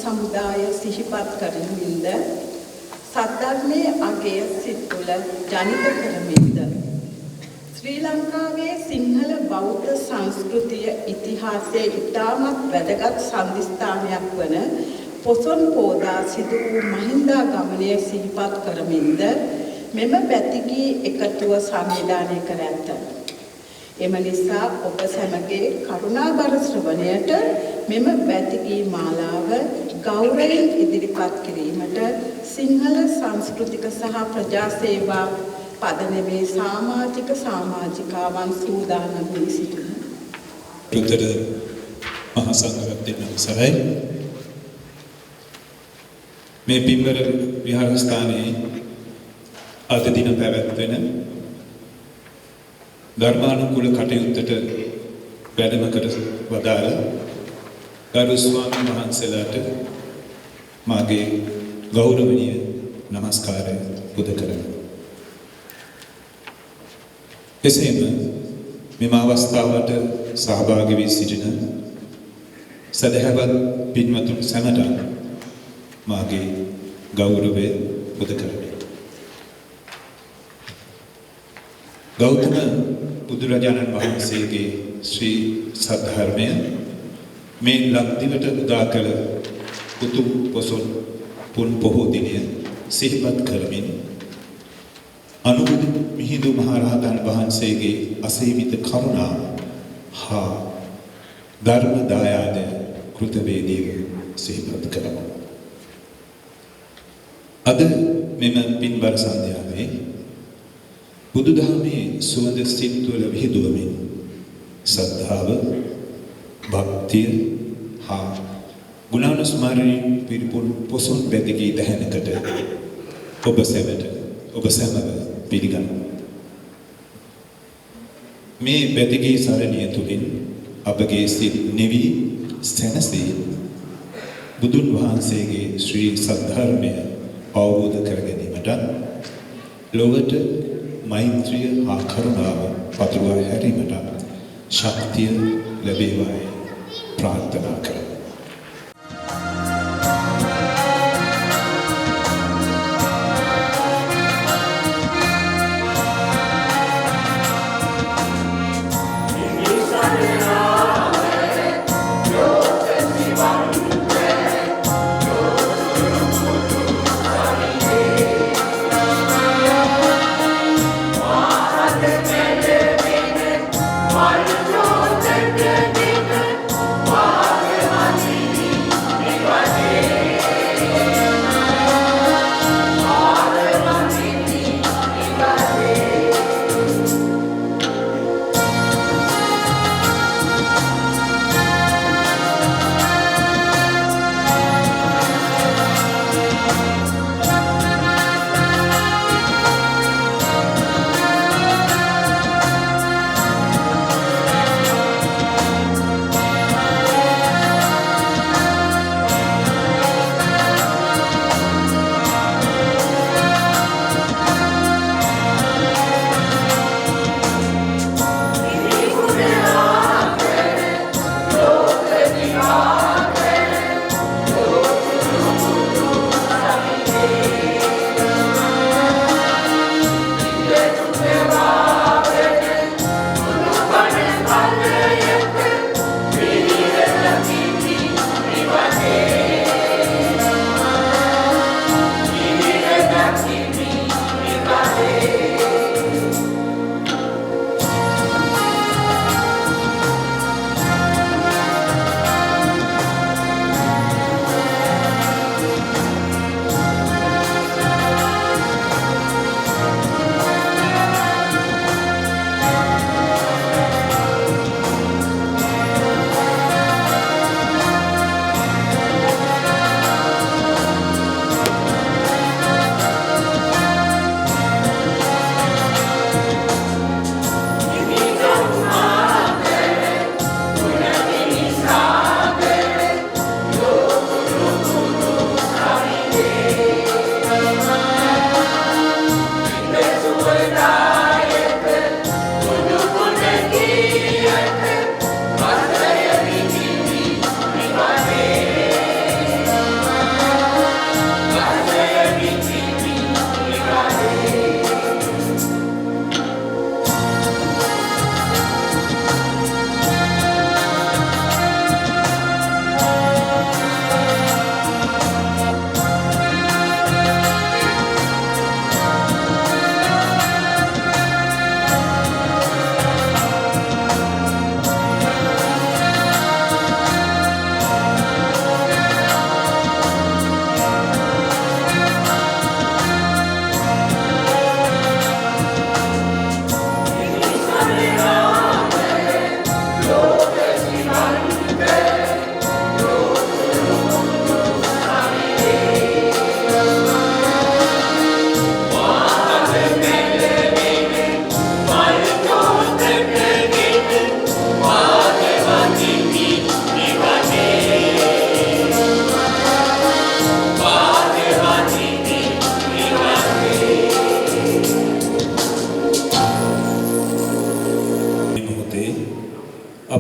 සමුදාය සිහිපත් කරමින්ද සද්ධර්මයේ අගය සිත් තුළ ජනිත කරමින්ද ශ්‍රී ලංකාවේ සිංහල බෞද්ධ සංස්කෘතිය ඉතිහාසයේ ඉතාමත් වැදගත් සම්දිස්ථානයක් වන පොසොන් පෝදා සිදු වූ මහින්දාගමනය සිහිපත් කරමින්ද මෙම පැතිකී එකතුව සංවිධානය කර ඇත. එම නිසා ඔබ සැමගේ කරුණාබර ශ්‍රවණයට මෙම පැතිකී මාලාව ගෞරවයෙන් ඉදිරිපත් කිරීමට සිංහල සංස්කෘතික සහ ප්‍රජා සේවා පදනමේ සමාජිකාවන් සූදානම් වී සිටිනවා. රුද්‍ර මහා සංඝරත්නයේ අවසරයි. මේ පින්බර විහාරස්ථානයේ අද දින පැවැත්වෙන ධර්මානුකූල කටයුත්තට වැඩම කර වදාළ ගරු ස්වාමීන් වහන්සේලාට මාගේ ගෞරවනීය නමස්කාරය පුද කරමි. එසේම මෙම අවස්ථාවට සහභාගී වී සිටින සදහවත් පින්වතුන් සැමට මාගේ ගෞරවය පුද කරමි. ගෞතම බුදුරජාණන් වහන්සේගේ ශ්‍රී සද්ධර්මය මේ ලක්දිවට උදා කළ උතුම් පොසොන් පුන් පොහෝ දිනය සිහිපත් කරමින් අනුරුද්ධ මිහිඳු මහරහතන් වහන්සේගේ අසීමිත කරුණාව හා ධර්ම දායාද කෘතවේදීව සිහිපත් කරමු. අද මෙම පින්බර සන්ධ්‍යාවේ බුදුදහමේ සුවඳ සිත් තුළ විහිදුවමින් ශ්‍රද්ධාව, භක්තිය හා ගුණානුස්මරණයෙන් පිරිපුන් පොසොන් වැදගී දහනකට ඔබ සැමව පිළිගනු. මේ වැදගී සරණිය තුළින් අපගේ සිත් නිවි සැනසී බුදුන් වහන්සේගේ ශ්‍රී සද්ධර්මය අවබෝධ කර ගැනීමට ලොවට මෛත්‍රිය හා කරුණාව පතුරවා හැරීමට ශක්තිය ලැබේවායි ප්‍රාර්ථනා කරමි. Why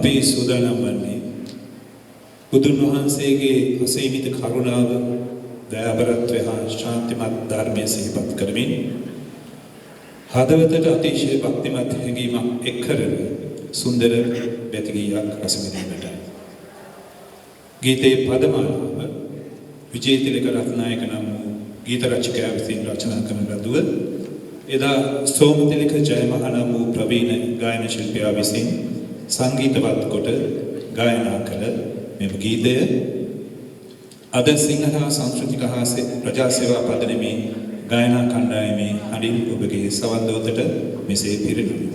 අපි සූදානම් වන්නේ බුදුන් වහන්සේගේ අසීමිත කරුණාව, දයාබරත්වය හා ශාන්තිමත් ධර්මයේ සිහිපත් කරමින් හදවතට අතිශය භක්තිමත් හැඟීමක් එක් කරන සුන්දර බැතිගීයක් රස විඳීමට. ගීතයේ පදමාලාව විජේතිලක රත්නායක නම් වූ ගීත රචකයා විසින් රචනා කරන ලදුව එදා සෝමතිලක ජයමහා නම් වූ ප්‍රවීණ ගායන ශිල්පියා විසින් සංගීතවත් කොට ගායනා කළ මෙම ගීතය අද සිංහල සංස්කෘතික හා ප්‍රජා සේවා පදනමේ ගායනා කණ්ඩායමේ හඬින් ඔබගේ සවන් දොතට මෙසේ පිරිනුම්.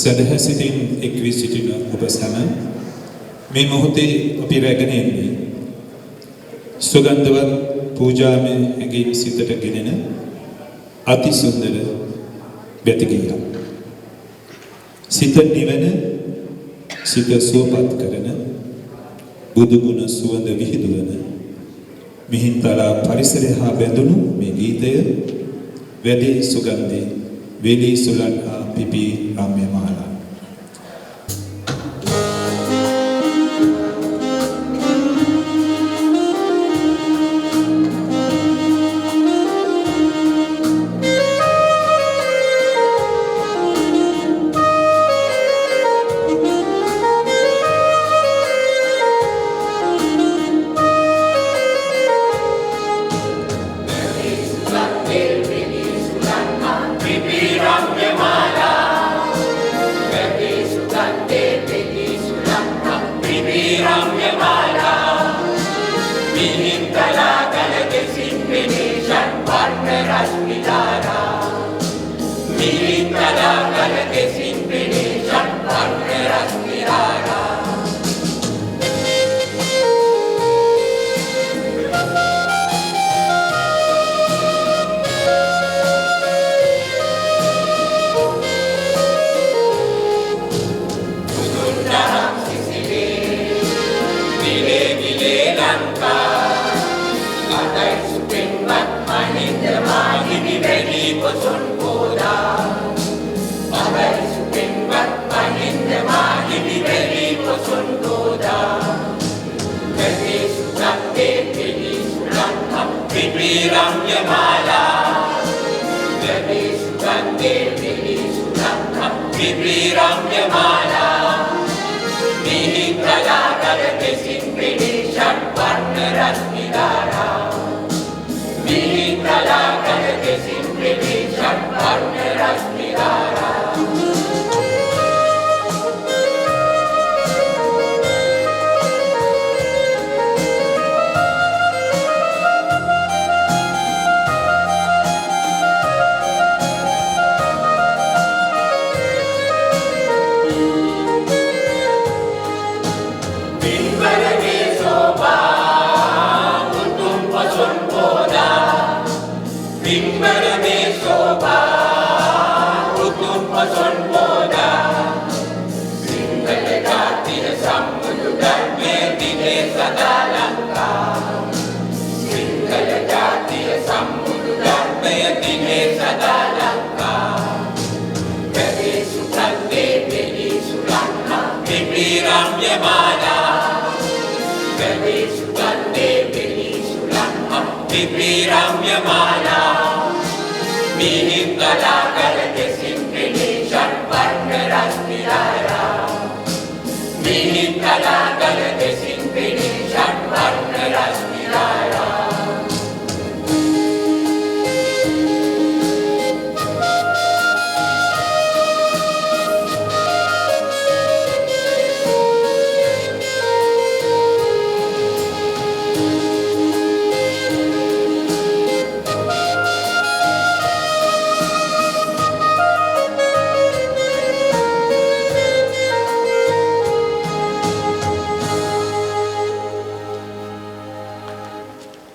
සදහ සිතින් එක් වී සිටින ඔබ සැම මේ මොහොතේ අපි රැගෙන එන්නේ සුගන්ධවත් පූජාමය හැඟීම් සිතට ගෙනෙන අති සුන්දර බැතිගියක්. සිත නිවන, සිත සුවපත් කරන බුදු ගුණ සුවඳ විහිදුවන මිහින්තලා පරිසරය හා බැඳුණු මේ ගීතය වැඩි සුගන්ධේ වේලි සුලන් හා පිපි රම්‍ය මාලා.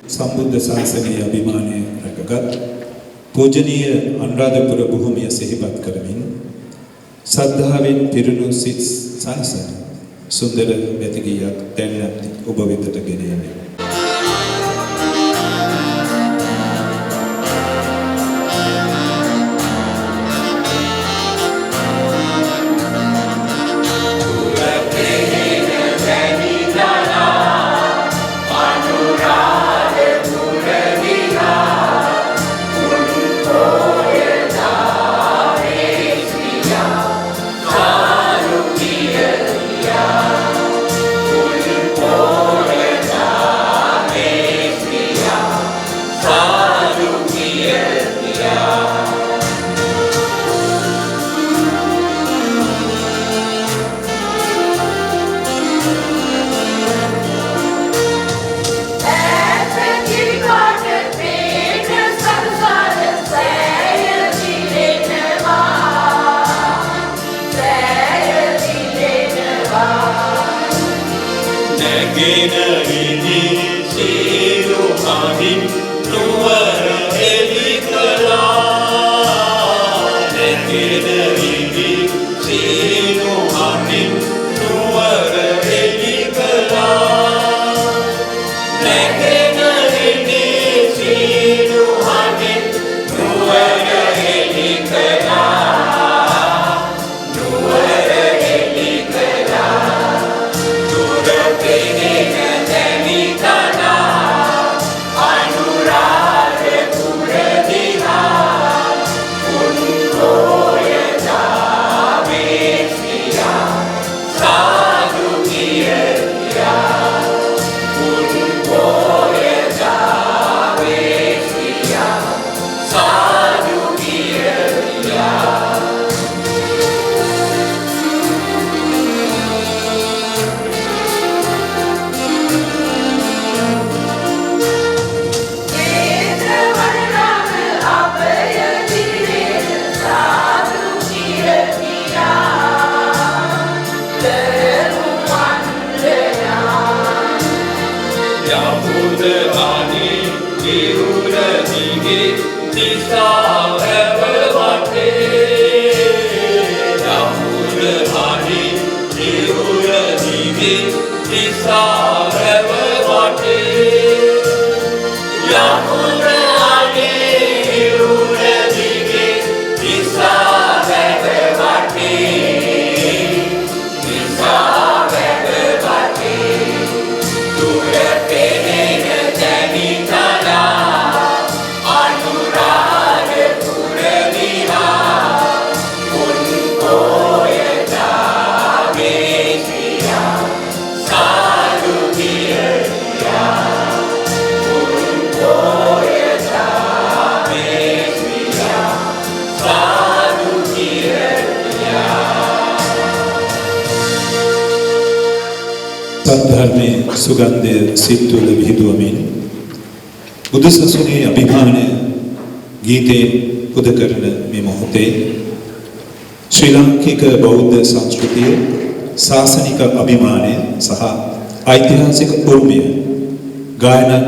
සම්බුද්ධ ශාසනයේ අභිමානය රැකගත් පූජනීය අනුරාධපුර භූමිය සිහිපත් කරමින් සද්ධාවෙන් පිරුණු සිත් සනසන සුන්දර මෙතිගියක් දැන් ඔබ වෙතට ගෙන එන්නේ. Anuradhapura සද්ධර්මයේ සුගන්ධය සිත් තුළ විහිදුවමින් බුදුසසුනේ අභිමානය ගීතයෙන් පුද කරන මේ මොහොතේ ශ්‍රී ලාංකික බෞද්ධ සංස්කෘතිය ශාසනික අභිමානය සහ ඓතිහාසික උරුමය ගායනා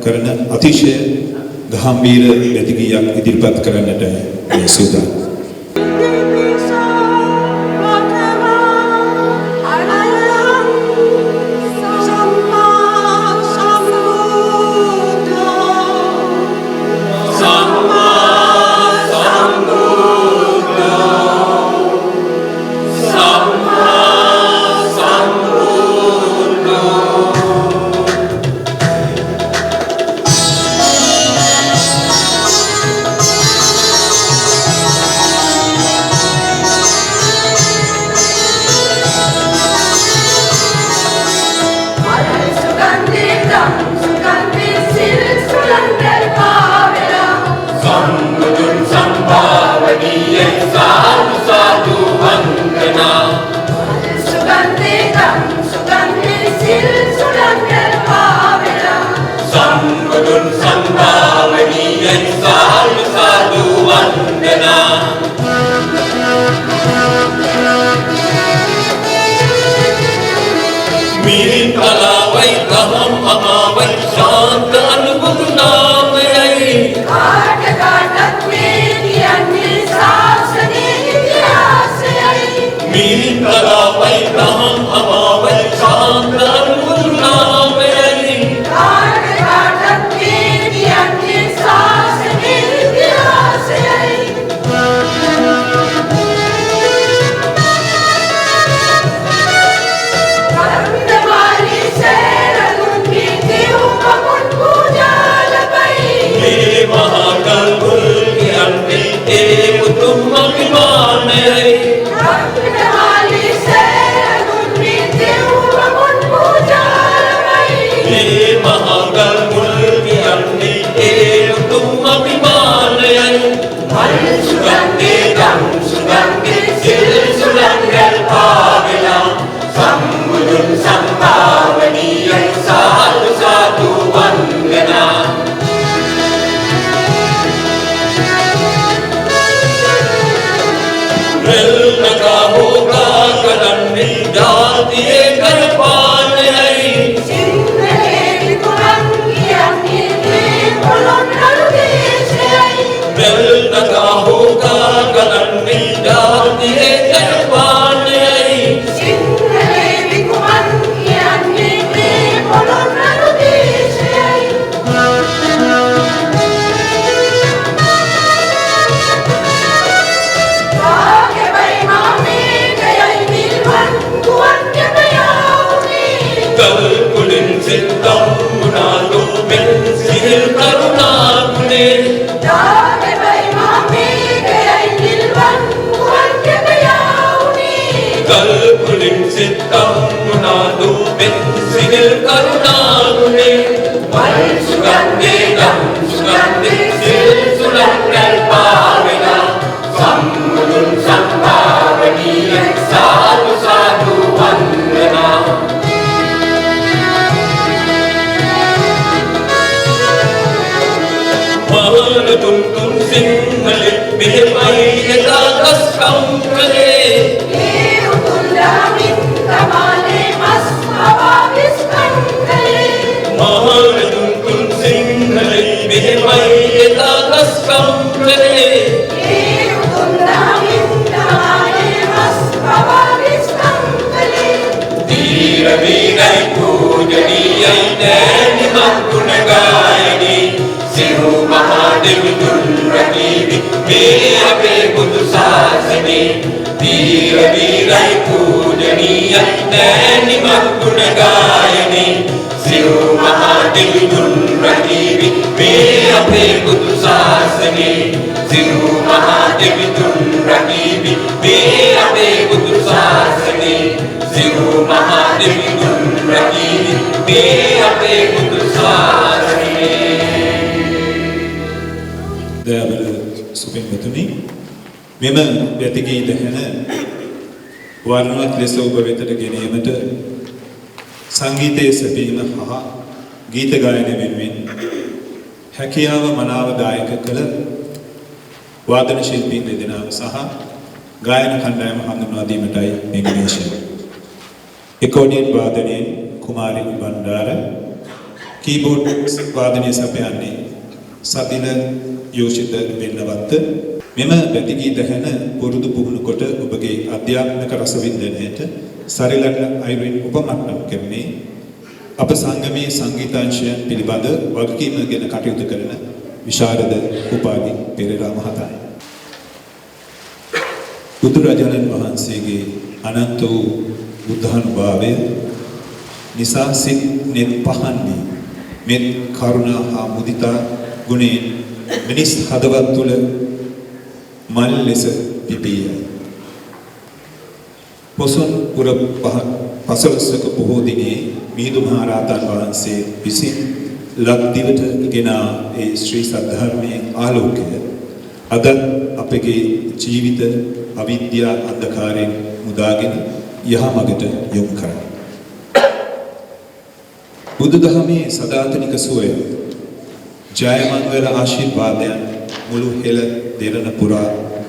කරන අතිශය ගාම්භීර වැදගියක් ඉදිරිපත් කරන්නට මේ සූදානම්. Mahal වීර වීරයි පූජනීයයි නෑනි මංගුණ ගායනි සිව් මහා දෙවිඳුන් රැකීවි මේ අපේ බුදු සාසනේ වීර වීරයි පූජනීයයි නෑනි මංගුණ ගායනි සිව් මහා දෙවිඳුන් රැකීවි මේ අපේ බුදු සාසනේ සිව් මහා දෙවිඳුන් රැකීවි මේ අපේ බුදු සාසනේ සිව් මහා දෙවිඳුන් රැකීවි මේ අපේ බුදු සාසනේ. දයාබල සුපින්වතුනි, මෙම වැතිගී දහන වර්ණවත් ලෙස ඔබ වෙතට ගෙනීමට සංගීතයේ සැපීම හා ගීත ගායන වෙනුවෙන් හැකියාව මනාව දායක කළ වාදන ශිල්පී දෙදෙනාම සහ ගායන කණ්ඩායම හඳුන්වා දීමටයි මේ නිවේශනය. එකොඩියන් වාදනයෙන් කුමාරි බණ්ඩාර, කීබෝඩ් වාදනය සපයන්නේ සතිල යෝෂිත වෙන්නවත්ත. මෙම වැතිගී දහන පුරුදු පුහුණු කොට ඔබගේ අධ්‍යාත්මික රසවින්දනයට සරිලන අයුරින් උපමට්ටම් කෙරෙන්නේ අප සංගමයේ සංගීතාංශයන් පිළිබඳ වගකීම ගැන කටයුතු කරන විශාරද උපාලි පෙරේරා මහතායි. බුදුරජාණන් වහන්සේගේ අනන්ත වූ බුද්ධානුභාවය නිසා සිත් නෙත් පහන් වී මෙත් කරුණා හා මුදිතා ගුණයෙන් මිනිස් හදවත් තුළ මල් ලෙස පිපියයි. පොසොන් පුර පසළොස්වක පොහෝ දිනේ මිහිඳු මහ රහතන් වහන්සේ විසින් ලක්දිවට ගෙනා ඒ ශ්‍රී සද්ධර්මයේ ආලෝකය අද අපගේ ජීවිත අවිද්‍යා අන්ධකාරයෙන් මුදාගෙන යහමගට යොමු කරයි. බුදුදහමේ සදාතනික සුවය ජයමංගල ආශිර්වාදයන් මුළු හෙළ දෙරණ පුරා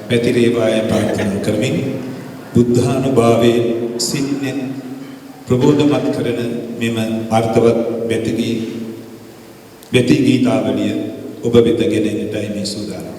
පැතිරේවාය ප්‍රාර්ථනා කරමින් බුද්ධානුභාවයෙන් සිත්නෙත් ප්‍රබෝධමත් කරන මෙම අර්ථවත් වැති ගීතාවලිය ඔබ වෙත ගෙනෙන්නටයි මේ සූදානම්.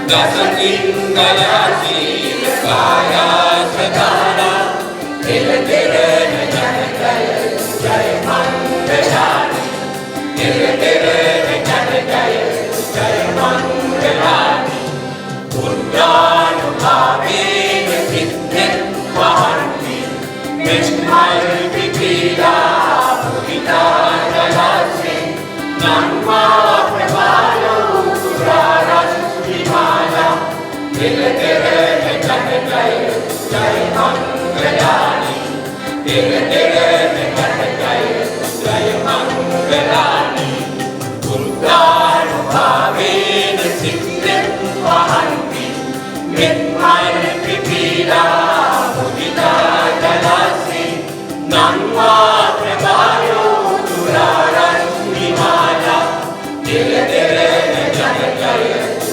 දසකින් ගයාසීන කායාසධාරා එළදෙරණ ජනකය ජය මංගලානි එළදෙරණ ජනකය ජය මංගලානි පුණ්‍යානුභාවේන සිද්ධෙන් වහන්ති මෙච්මල් පිපිලා පුරිතා ජලසේ නම්මා ප්‍රභාලෝ පුරාරස්මිමාලා එළදෙරණ ජනකය ජය මංගලානි එළදෙරණ ජනකය ජය මංගලානි පුණ්‍යානුභාවේන සිද්ධෙන් වහන්ති මෙත්මල් පිපිලා මුදිතා ජලසේ නම්මා ප්‍රභාලෝ පුරාරස්මිමාලා එළදෙරණ ජනකය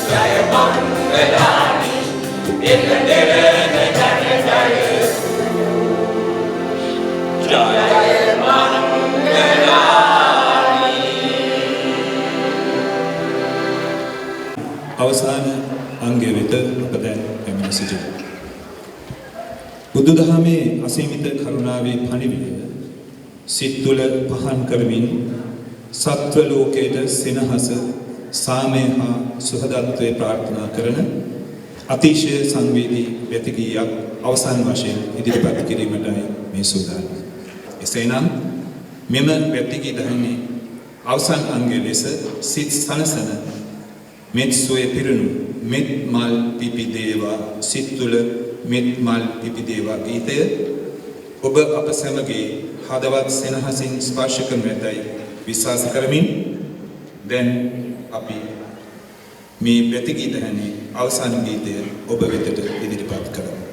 ජය මංගලානි එළදෙරණ ජනකය ජය මංගලානි. අවසාන අංගය වෙත අප දැන් පැමිණ සිටිමු. බුදුදහමේ අසීමිත කරුණාවේ පණිවිඩය සිත් තුළ පහන් කරමින් සත්ව ලෝකයට සෙනහස සාමය හා සුහදත්වය ප්‍රාර්ථනා කරන අතිශය සංවේදී වැතිගීයක් අවසන් වශයෙන් ඉදිරිපත් කිරීමටයි මේ සූදානම්. එසේනම් මෙම වැතිගී දහමේ අවසන් අංගය ලෙස සිත් සනසන මෙත් සොය පිරුණු මෙත් මල් පිපි දේවා සිත් තුළ මෙත් මල් පිපි දේවා ගීතය ඔබ අප සැමගේ හදවත් සෙනහසින් ස්පර්ශ කරනු ඇතැයි විශ්වාස කරමින් දැන් අපි මේ වැතිගී දහමේ අවසන් ගීතය ඔබ වෙතට ඉදිරිපත් කරමු.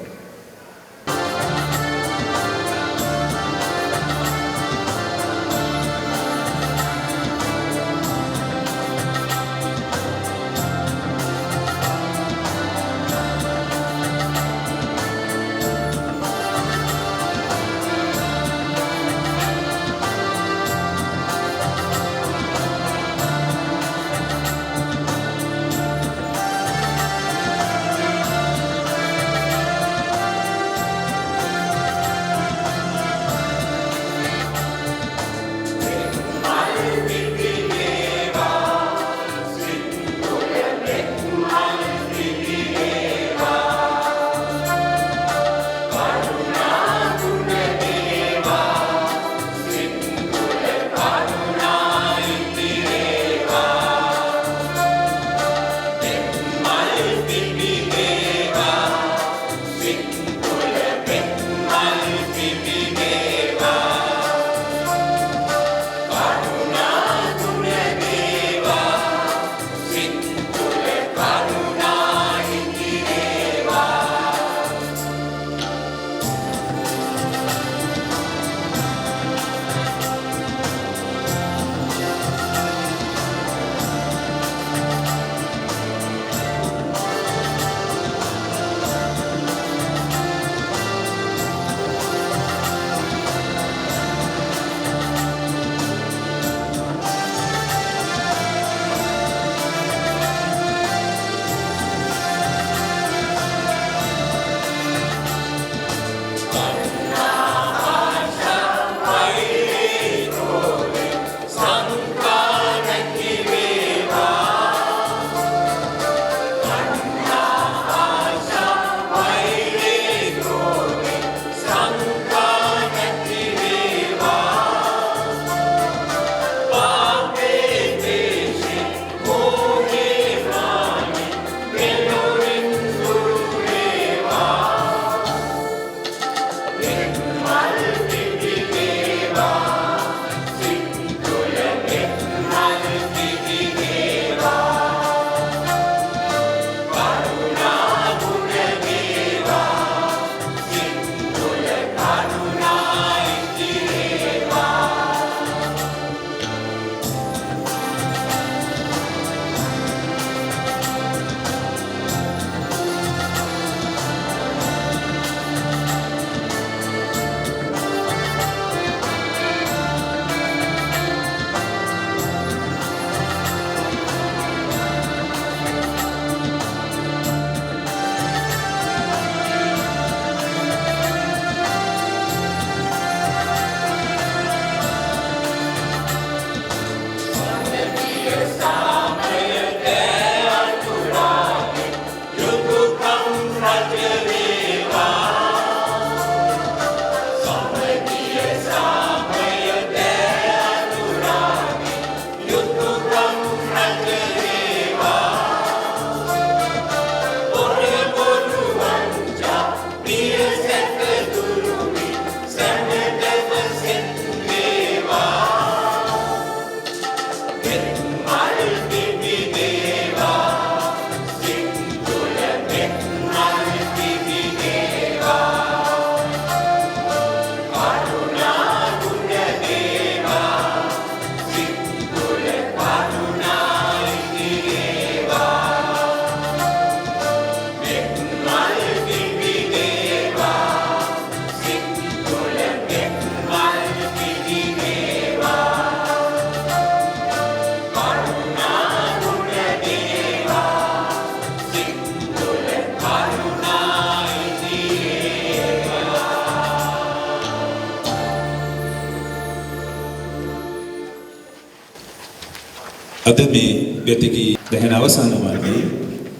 අද මේ ගැටකී දැහැන අවසාන මාර්ගයේ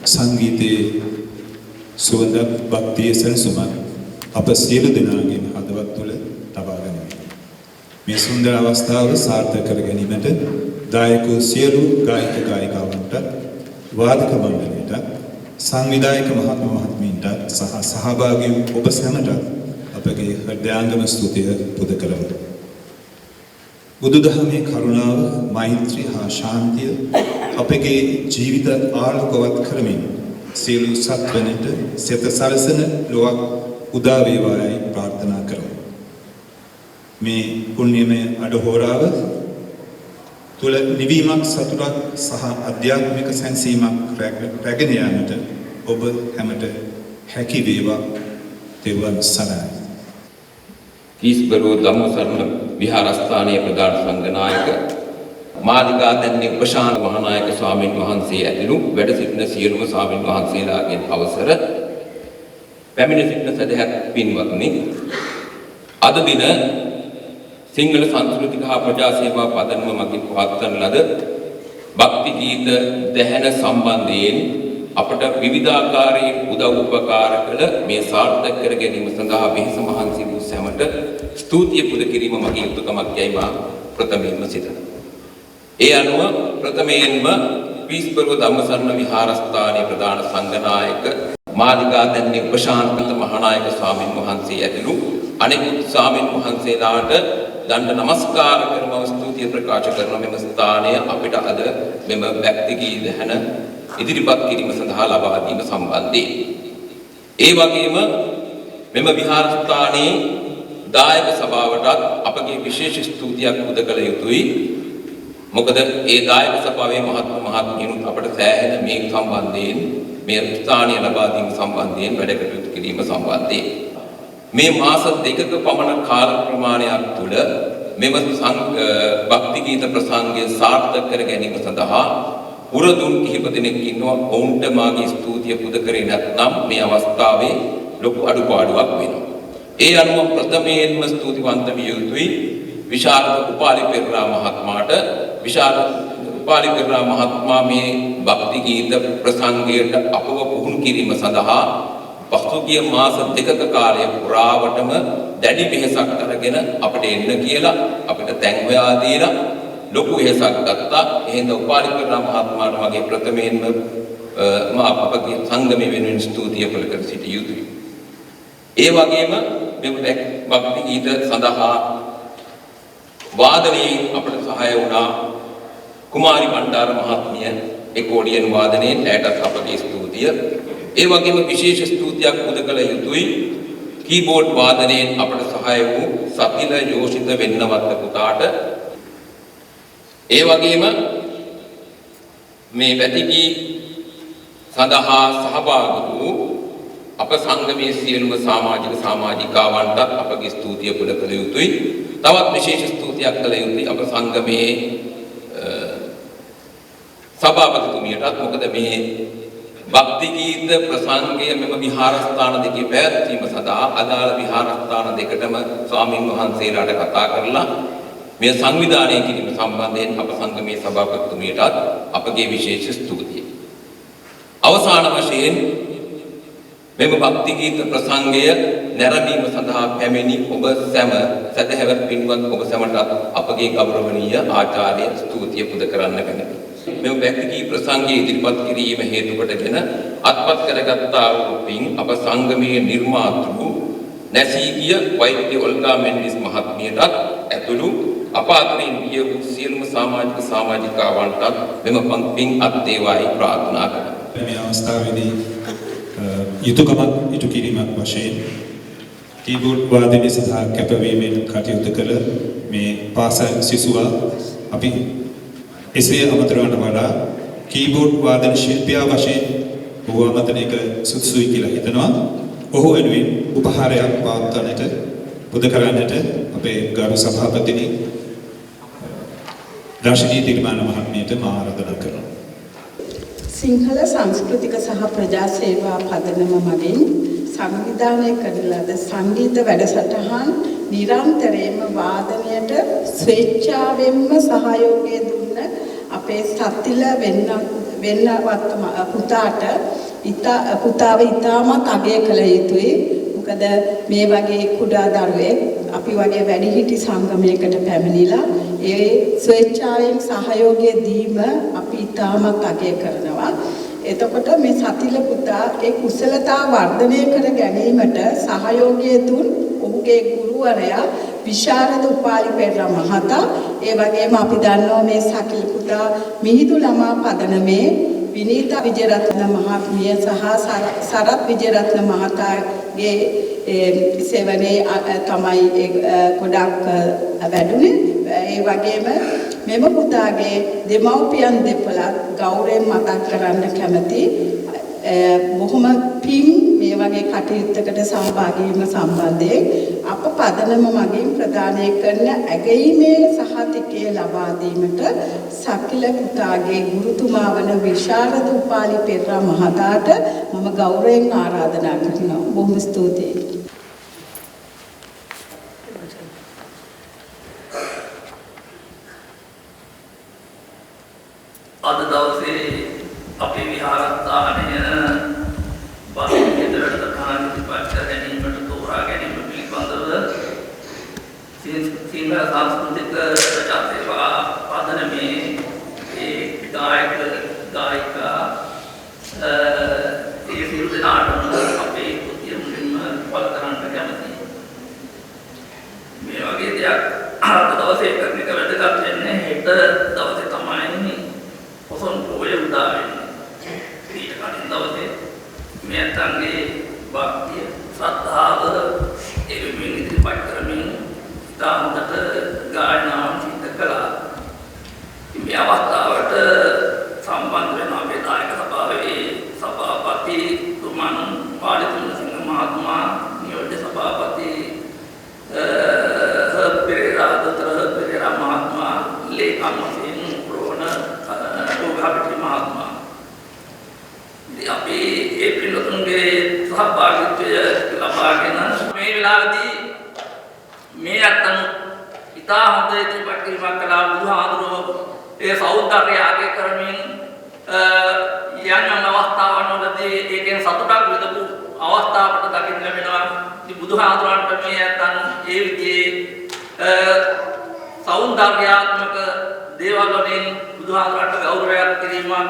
සංගීතයේ සුවඳ භක්තිය සැලසුමක් අප සියලු දෙනාගේම හදවත් තුළ තබා ගනිමු. මේ සුන්දර අවස්ථාව සාර්ථක කර ගැනීමට දායක සියලු ගායක ගායිකාවන්ට වාදක මණ්ඩලයට සංවිධායක මහත්ම මහත්මීන්ට සහ සහභාගී ඔබ සැමට අපගේ හෘදයාංගම ස්තුතිය පුද කරමු. බුදුදහමේ කරුණාව, මෛත්‍රිය හා ශාන්තිය අපගේ ජීවිත ආලෝකවත් කරමින් සියලු සත්වනට සිත සරසන ලොවක් උදා වේවායි ප්‍රාර්ථනා කරමු. මේ පුණ්‍යමය අඩහෝරාව තුළ නිවීමක්, සතුටක් සහ අධ්‍යාත්මික සැනසීමක් රැගෙන යාමට ඔබ හැමට හැකි වේවා. තෙරුවන් සරණයි. කීස්බරෝ ධම්මසරණ විහාරස්ථානයේ ප්‍රධාන සංඝනායක මාලිගා දැන්නේ උපශාන මහානායක ස්වාමීන් වහන්සේ ඇතුළු වැඩ සිටින සියලුම ස්වාමීන් වහන්සේලාගෙන් අවසර පැමිණ සිටින සදහැත් පින්වත්නි, අද දින සිංහල සංස්කෘතික හා ප්‍රජා සේවා පදනම මගින් පවත්වන ලද භක්ති ගීත දැහැන සම්බන්ධයෙන් අපට විවිධාකාරයෙන් උදව් උපකාර කළ මේ සාර්ථක කර ගැනීම සඳහා වෙහෙස මහන්සි වූ සැමට ස්තුතිය පුද කිරීම මගේ යුතුකමක් යයි මා ප්‍රථමයෙන්ම සිතනවා. ඒ අනුව ප්‍රථමයෙන්ම පීස්බරෝ ධම්මසරණ විහාරස්ථානයේ ප්‍රධාන සංඝනායක මාලිගා දැන්නේ උපශාන්ත මහානායක ස්වාමීන් වහන්සේ ඇතුළු අනෙකුත් ස්වාමීන් වහන්සේලාට දණ්ඩ නමස්කාර කරන ස්තුතිය ප්‍රකාශ කරන මෙම ස්ථානය අපිට අද මෙම භක්ති ගී දැහැන ඉදිරිපත් කිරීම සඳහා ලබා දීම සම්බන්ධයෙන් ඒ වගේම මෙම විහාරස්ථානයේ දායක සභාවටත් අපගේ විශේෂ ස්තුතියක් පුද කළ යුතුයි. මොකද ඒ දායක සභාවේ මහත්මීනුත් අපට සෑහෙන මේ සම්බන්ධයෙන් මේ ස්ථානය ලබා දීම සම්බන්ධයෙන් වැඩ කටයුතු කිරීම සම්බන්ධයෙන් මේ මාස දෙකක පමණ කාල ප්‍රමාණයක් තුළ මෙම භක්ති ගීත ප්‍රසංගය සාර්ථක කර ගැනීම සඳහා උරදුන් කිහිප දෙනෙක් ඉන්නවා. ඔවුන්ට මාගේ ස්තුතිය පුද කරේ නැත්නම් මේ අවස්ථාවේ ලොකු අඩුපාඩුවක් වෙනවා. ඒ අනුව ප්‍රථමයෙන්ම ස්තුතිවන්ත විය යුතුයි විශාරද උපාලි පෙරේරා මහත්මයාට. විශාරද උපාලි පෙරේරා මහත්මයා මේ භක්ති ගීත ප්‍රසංගයට අපව පුහුණු කිරීම සඳහා පසුගිය මාස දෙකක කාලය පුරාවටම දැඩි වෙහෙසක් අරගෙන අපිට එන්න කියලා අපිට තැන් හොයා දීලා ලොකු වෙහෙසක් ගත්තා. එහෙනම් උපාලි පෙරේරා මහත්මයාට වගේ ප්‍රථමයෙන්ම මා අපගේ සංගමයේ වෙනුවෙන් ස්තුතිය පළ කර සිටිය යුතුයි. ඒ වගේම මෙම භක්ති ගීත සඳහා වාදනයේ අපට සහාය වුණා කුමාරි බණ්ඩාර මහත්මිය. ඒකෝඩියන් වාදනයේ ඇයටත් අපගේ ස්තුතිය. ඒ වගේම විශේෂ ස්තුතියක් පුද කළ යුතුයි කීබෝඩ් වාදනයෙන් අපට සහාය වූ සතිල යෝෂිත වෙන්නවත්ත පුතාට. ඒ වගේම මේ වැතිගී සඳහා සහභාගී වූ අප සංගමයේ සියලුම සමාජිකාවන්ට අපගේ ස්තුතිය පුද කළ යුතුයි. තවත් විශේෂ ස්තුතියක් කළ යුතුයි අප සංගමයේ සභාපතිතුමියටත්. මොකද මේ භක්ති ගීත ප්‍රසංගය මෙම විහාරස්ථාන දෙකේ පැවැත්වීම සඳහා අදාළ විහාරස්ථාන දෙකටම ස්වාමීන් වහන්සේලාට කතා කරලා මේ සංවිධානය කිරීම සම්බන්ධයෙන් අප සංගමයේ සභාපතිතුමියටත් අපගේ විශේෂ ස්තුතිය. අවසාන වශයෙන් මෙම භක්ති ගීත ප්‍රසංගය නැරඹීම සඳහා පැමිණි ඔබ සැම සදහැවත් පින්වත් ඔබ සැමට අපගේ ගෞරවනීය ආචාර්ය ස්තුතිය පුද කරන්න කැමැතියි. මෙම භක්ති ගීත ප්‍රසංගය ඉදිරිපත් කිරීම හේතු කොටගෙන අත්පත් කරගත්තා වූ පින් අප සංගමයේ නිර්මාතෘ නැසී ගිය වෛද්‍ය ඔල්ගා මෙන්ඩිස් මහත්මියටත් ඇතුළු අප අතරින් ගිය වූ සියලුම සමාජිකාවන්ටත් මෙම පින් අත් වේවායි ප්‍රාර්ථනා කරමි. මේ අවස්ථාවේදී යුතුයකමක් ඉටු කිරීමක් වශයෙන් කීබෝඩ් වාදනය සඳහා කැපවීමෙන් කටයුතු කළ මේ පාසල් සිසුවා අපි එසේ අමතරවන්න වඩා කීබෝඩ් වාදන ශිල්පියා වශයෙන් ඔහු අමතන එක සුදුසුයි කියලා හිතනවා. ඔහු වෙනුවෙන් උපහාරයක් පවත්වන්නට පුද කරන්නට අපේ ගරු සභාපතිනි රාශිනී තිරිමාන මහත්මියට මා ආරාධනා කරනවා. සිංහල සංස්කෘතික සහ ප්‍රජා සේවා පදනම මගින් සංවිධානය කරන ලද සංගීත වැඩසටහන් නිරන්තරයෙන්ම වාදනයට ස්වේච්ඡාවෙන්ම සහයෝගය දුන්න අපේ අපේ සත්තිල වෙන්නවත් පුතාට පුතාව ඉතාමත් අගය කළ යුතුයි. මොකද මේ වගේ කුඩා දරුවෙක් අපි වගේ වැඩිහිටි සංගමයකට පැමිණිලා ඒ ස්වේච්ඡාවෙන් සහයෝගය දීම අපි ඉතාමත් අගය කරනවා. එතකොට මේ සතිල පුතා ඒ කුසලතා වර්ධනය කර ගැනීමට සහයෝගය දුන් ඔහුගේ ගුරුවරයා විශාරද උපාලි පෙරේරා මහතා. ඒ වගේම අපි දන්නවා මේ සතිල පුතා මිහිඳු ළමා පදනමේ විනීතා විජයරත්න මහත්මිය සහ සරත් විජයරත්න මහතාගේ සේවනයේ තමයි ගොඩක් වැඩුණේ. ඒ වගේම මෙම පුතාගේ දෙමව්පියන් දෙපළත් ගෞරවයෙන් මතක් කරන්න කැමති. බොහොම පිං මේ වගේ කටයුත්තකට සහභාගී වීම සම්බන්ධයෙන් අප පදනම මගින් ප්‍රදානය කරන ඇගීමේ සහතිකය ලබා දීමට සකිල පුතාගේ ගුරුතුමා වන විශාරද උපාලි පෙරේරා මහතාට මම ගෞරවයෙන් ආරාධනා කරනවා. බොහොම ස්තුතියි. අද දවසේ අපේ විහාරස්ථානය බාහිරයට කාණිතිපත් ගැනීමට තෝරා ගැනීම පිළිබඳව සිංහල සංස්කෘතික ප්‍රචාර සේවා පදනමේ ඒ ගායක ගායිකා ඒ සියලු දෙනාටම අපේ කෘතිය මුලින්ම පළ කරන්න කැමතියි. මේ වගේ දෙයක් අද දවසේ කරන එක වැදගත් වෙන්නේ හෙට දවසේ තමයි පොසොන් පොය උදා වෙන්නේ. ඊට කලින් දවසේ මේ අතංගේ භක්තිය ශ්‍රද්ධාව ඒ වෙමින් ඉදිරිපත් කරමින් තාමකට ගායනාවන් සිද්ධ කළා. මේ අවස්ථාවට සම්බන්ධ වෙන අපේ නායක සභාවේ සභාපති තුමන් පාලිතුංග සිංහ මහත්මයා නියෝජ්‍ය සභාපති පෙරේරා දොතර පෙරේරා මහත්මයා ලේකම් වශයෙන් ප්‍රෝණ ඕගාපටි මහත්මයා අපි ඒ පිළිතුරුගේ සහභාගීත්වය ලබාගෙන මේ වෙලාවේදී මේ අතන ඉතා හොඳ ඉදිරිපත් කිරීමක් කළා. බුදුහාමුදුරුවෝ ඒ සෞන්දර්යය ආගේ කරමින් යන අවස්ථාවන් වලදී ඒකෙන් සතුටක් විඳපු අවස්ථාවකට දකින්න ලැබෙනවා. ඉතින් බුදුහාමුදුරන්ට මේ අතන ඒ විදිහේ සෞන්දර්යාත්මක දේවල් වලින් බුදුහාමුදුරන්ට ගෞරවයක් කිරීමක්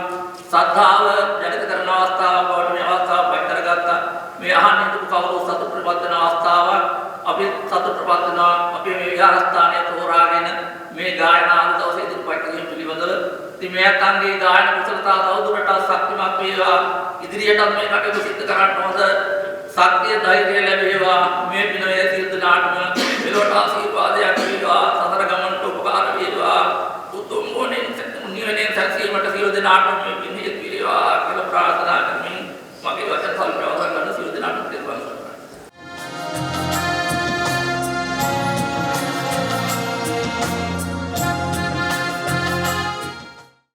සද්ධාව ජනිත කරන අවස්ථාවක් බවට මේ අවස්ථාව පත් කරගත්තා. මේ අහන්නේ කවුරු සතුටුපත් වෙන අවස්ථාවක්. අපි සතුටුපත් වෙනවා. අපි මේ විහාරස්ථානයේ තෝරාගෙන මේ ගායනාව දවසේ ඉදිරිපත් කිරීම පිළිබඳව ඉතින් මේ අතන්ගේ ගායන කුසලතා තවදුරටත් ශක්තිමත් වේවා. ඉදිරියටත් මේ කටයුතු සිදු කරන්න හොඳ ශක්තිය ධෛර්යය ලැබේවා. මේ පිනයේ සියලු දෙනාටම මෙලොවට ආශිර්වාදයක් වේවා. සතර ගමනට උපකාර වේවා. උතුම් මොනින් නිවනේ සැකසීමට සියලු දෙනාටම